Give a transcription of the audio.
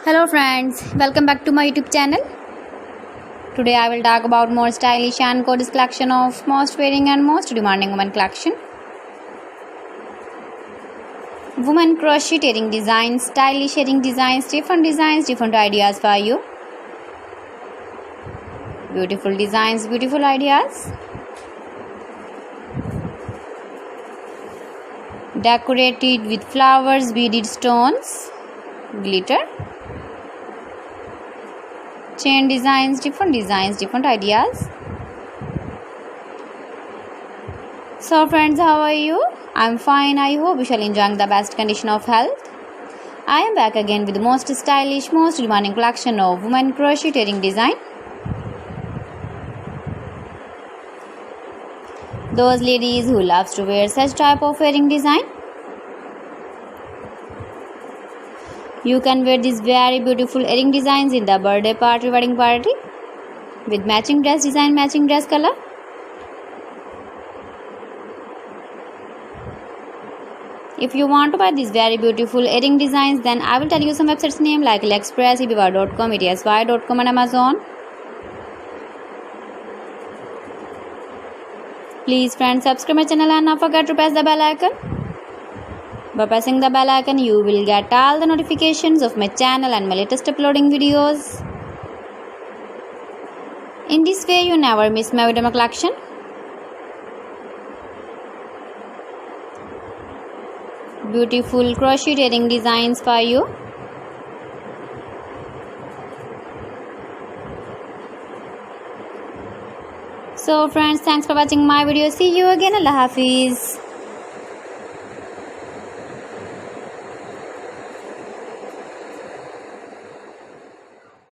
Hello friends, welcome back to my YouTube channel. Today I will talk about more stylish and gorgeous collection of most wearing and most demanding women collection. Women crocheting designs, stylish earring designs, different ideas for you. Beautiful designs, beautiful ideas. Decorated with flowers, beaded stones, glitter. Chain designs, different ideas. So friends, how are you? I'm fine. I hope you shall enjoy the best condition of health. I am back again with the most stylish, most demanding collection of women crocheting design. Those ladies who loves to wear such type of earring design. You can wear these very beautiful earring designs in the birthday party, wedding party with matching dress design, matching dress color. If you want to buy these very beautiful earring designs, then I will tell you some websites name like AliExpress, eBay.com, ETSY.com and Amazon. Please friends, subscribe my channel and not forget to press the bell icon. By pressing the bell icon, you will get all the notifications of my channel and my latest uploading videos. In this way, you never miss my video collection. Beautiful crochet earring designs for you. So friends, thanks for watching my video. See you again. Allah Hafiz.